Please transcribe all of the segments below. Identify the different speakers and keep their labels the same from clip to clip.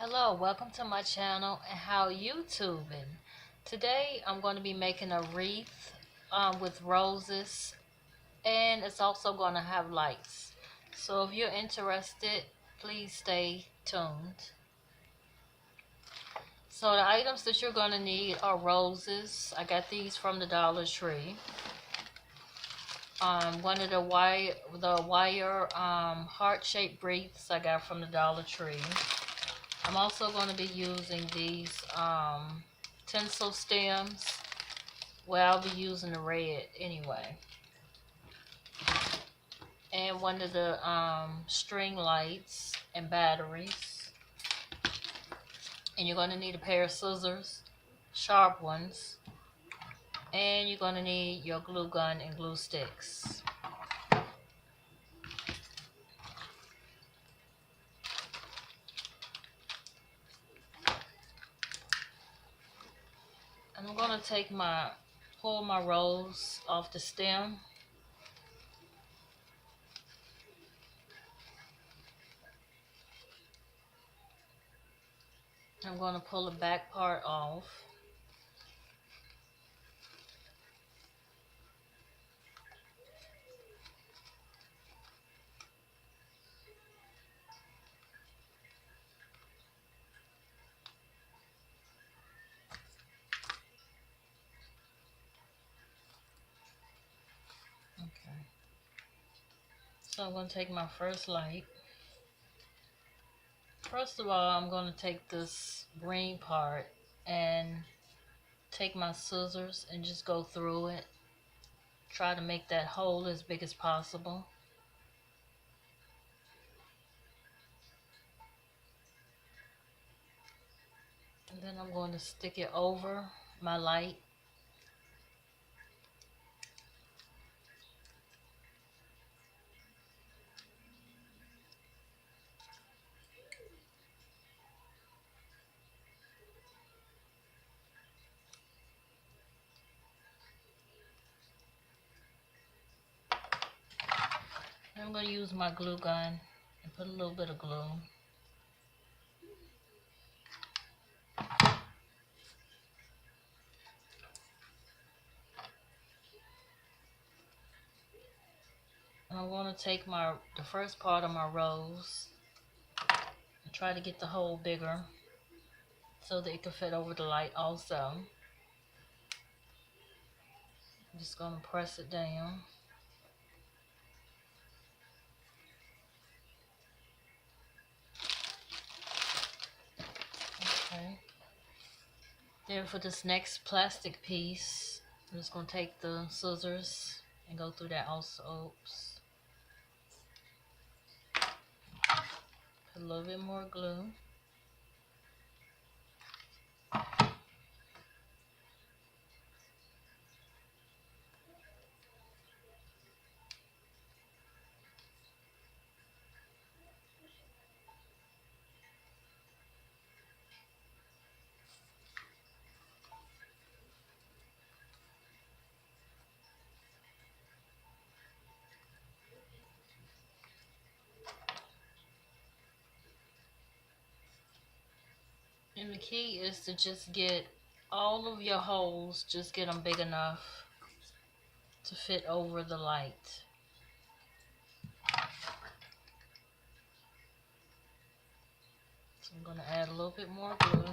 Speaker 1: Hello, welcome to my channel and how YouTubing. Today I'm going to be making a wreath with roses, and it's also going to have lights. So if you're interested, please stay tuned. So the items that you're going to need are roses. I got these from the Dollar Tree. One of the wire heart-shaped wreaths I got from the Dollar Tree. I'm also going to be using these tinsel stems. Well, I'll be using the red anyway. And one of the string lights and batteries. And you're going to need a pair of scissors, sharp ones. And you're going to need your glue gun and glue sticks. And I'm going to pull my rose off the stem. I'm going to pull the back part off. Okay. So I'm going to take my first light. First of all, I'm going to take this green part and take my scissors and just go through it. Try to make that hole as big as possible. And then I'm going to stick it over my light. And I'm going to use my glue gun and put a little bit of glue. And I'm going to take the first part of my rose and try to get the hole bigger so that it can fit over the light also. I'm just going to press it down. Okay. Then for this next plastic piece, I'm just going to take the scissors and go through that also. Oops. Put a little bit more glue. And the key is to just get all of your holes, just get them big enough to fit over the light. So I'm going to add a little bit more glue.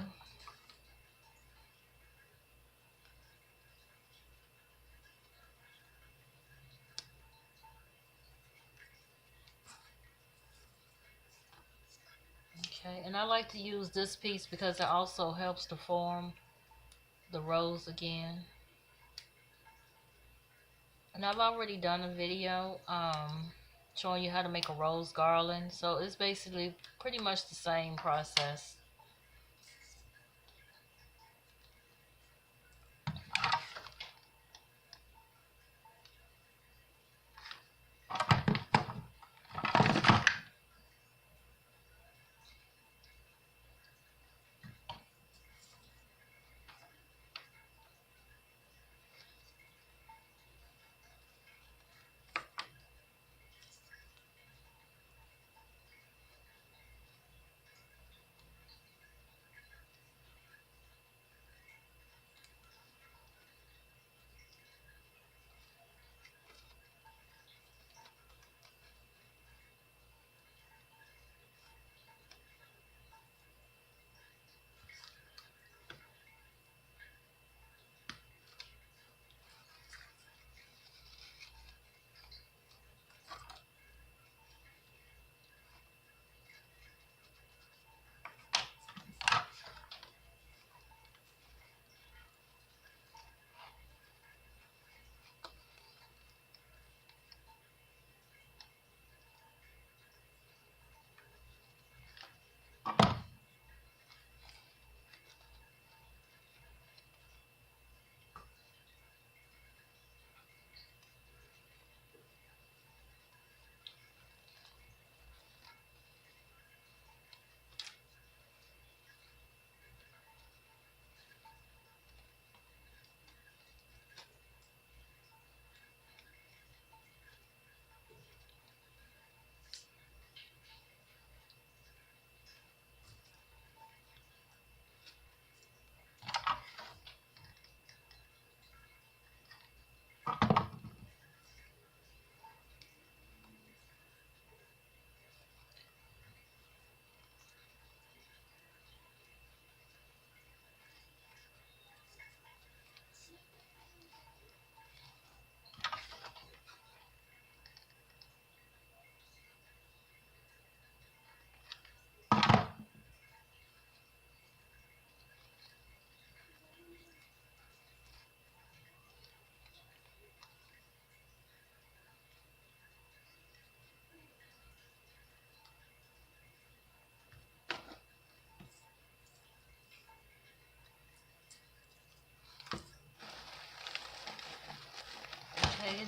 Speaker 1: Okay, and I like to use this piece because it also helps to form the rose again. And I've already done a video showing you how to make a rose garland, so it's basically pretty much the same process.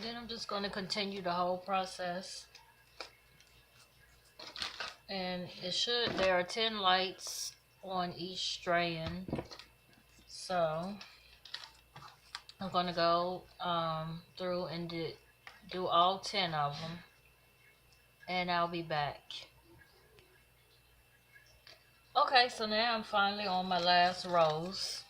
Speaker 1: then I'm just going to continue the whole process. And there are 10 lights on each strand. So I'm going to go through and do all 10 of them. And I'll be back. Okay, so now I'm finally on my last rose.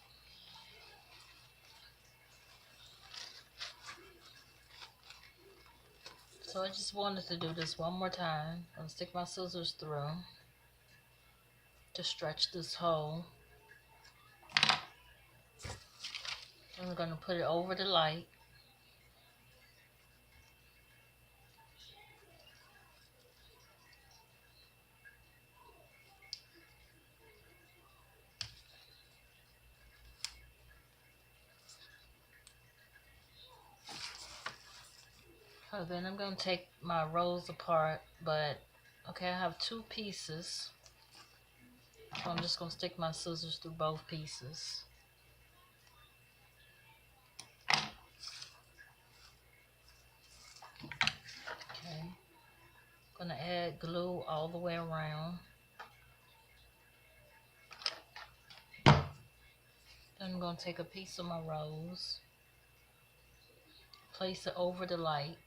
Speaker 1: So I just wanted to do this one more time. I'm going to stick my scissors through to stretch this hole. I'm going to put it over the light. So then I'm going to take my rose apart, but okay, I have 2 pieces. So I'm just going to stick my scissors through both pieces. Okay. I'm going to add glue all the way around. Then I'm going to take a piece of my rose, place it over the light.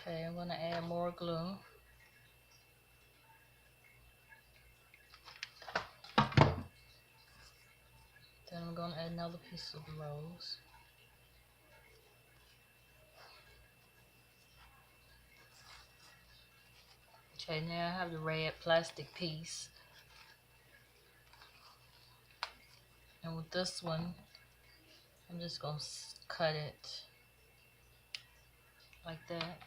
Speaker 1: Okay, I'm going to add more glue. Then I'm going to add another piece of the rose. Okay, now I have the red plastic piece. And with this one, I'm just going to cut it like that.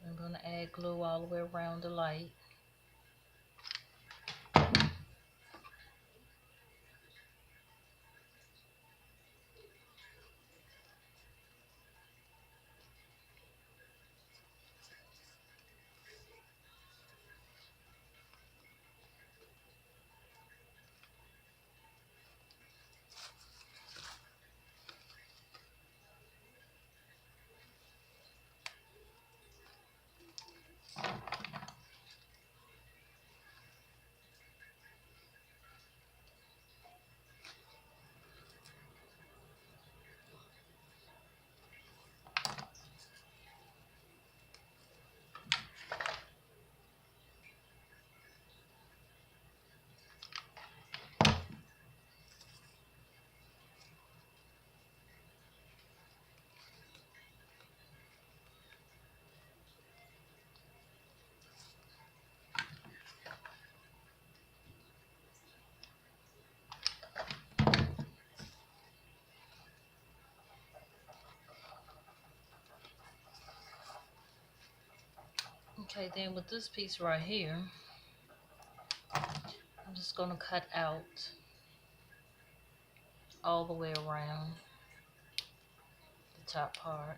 Speaker 1: I'm going to add glue all the way around the light. Okay, then with this piece right here, I'm just going to cut out all the way around the top part.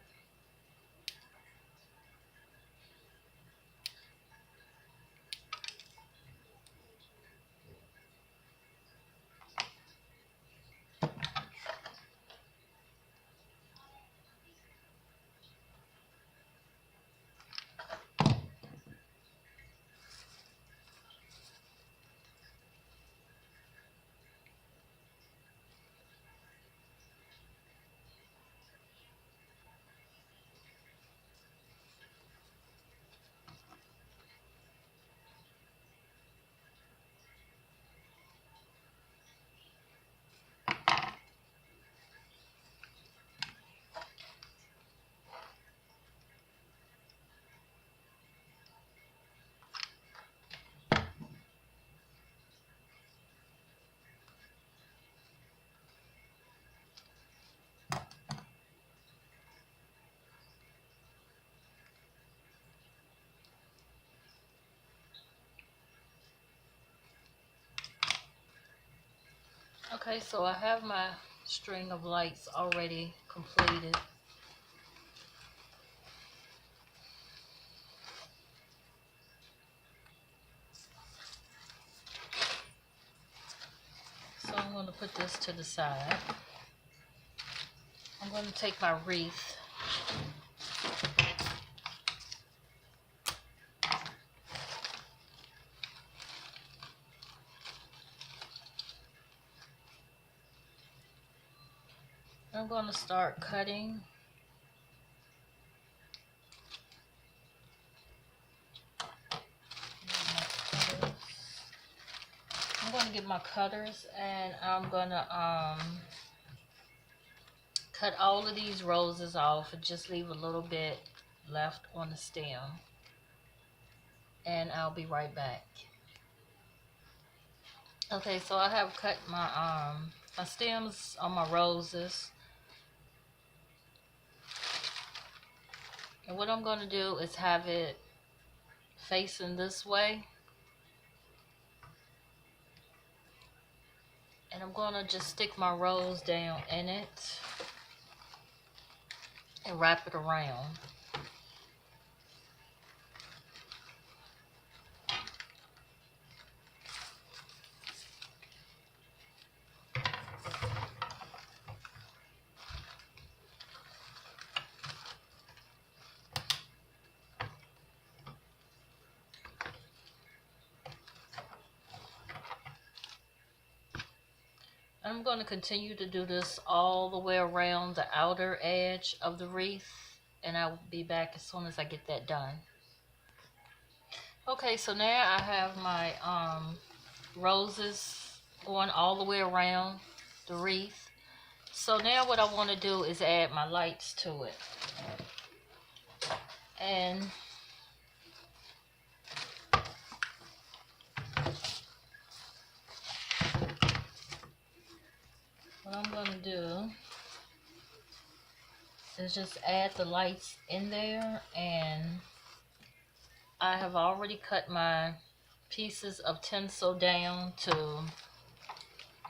Speaker 1: Okay, so I have my string of lights already completed. So I'm going to put this to the side. I'm going to take my wreath. I'm going to start cutting. I'm going to get my cutters and I'm going to cut all of these roses off and just leave a little bit left on the stem. And I'll be right back. Okay, so I have cut my stems on my roses. And what I'm going to do is have it facing this way. And I'm going to just stick my rose down in it and wrap it around. I'm going to continue to do this all the way around the outer edge of the wreath, and I'll be back as soon as I get that done. Okay, so now I have my roses going all the way around the wreath. So now what I want to do is add my lights to it. And what I'm going to do is just add the lights in there, and I have already cut my pieces of tinsel down to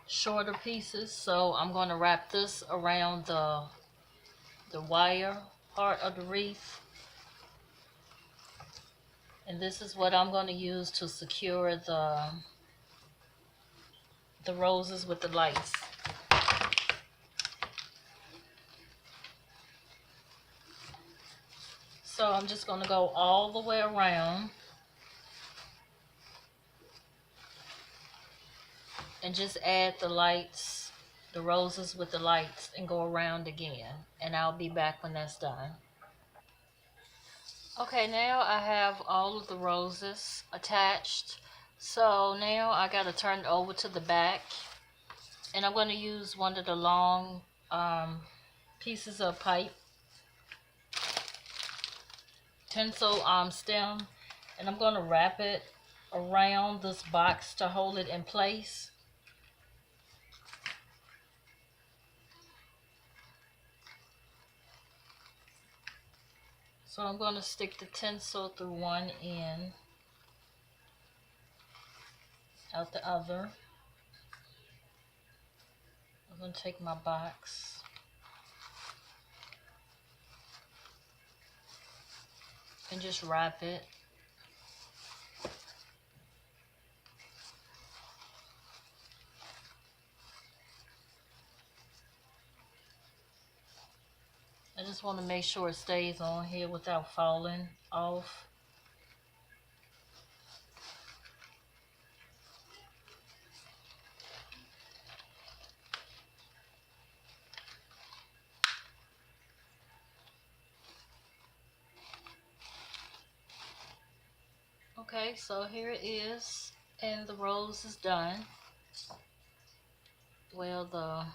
Speaker 1: shorter pieces, so I'm going to wrap this around the wire part of the wreath, and this is what I'm going to use to secure the roses with the lights. So I'm just going to go all the way around and just add the lights, the roses with the lights, and go around again, and I'll be back when that's done. Okay, now I have all of the roses attached, so now I got to turn it over to the back, and I'm going to use one of the long pieces of pipe tinsel stem, and I'm going to wrap it around this box to hold it in place. So I'm going to stick the tinsel through one end, out the other. I'm going to take my box and just wrap it. I just want to make sure it stays on here without falling off. Okay, so here it is, and the rose is done. Well,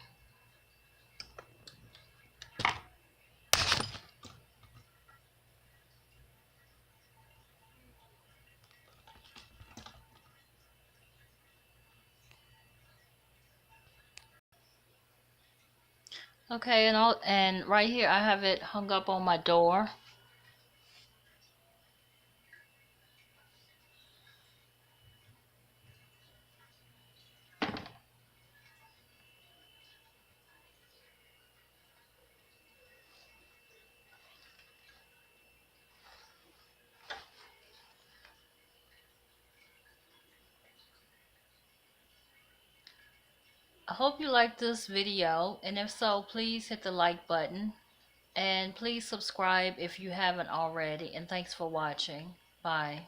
Speaker 1: okay, and right here I have it hung up on my door. I hope you liked this video, and if so, please hit the like button and please subscribe if you haven't already, and thanks for watching. Bye.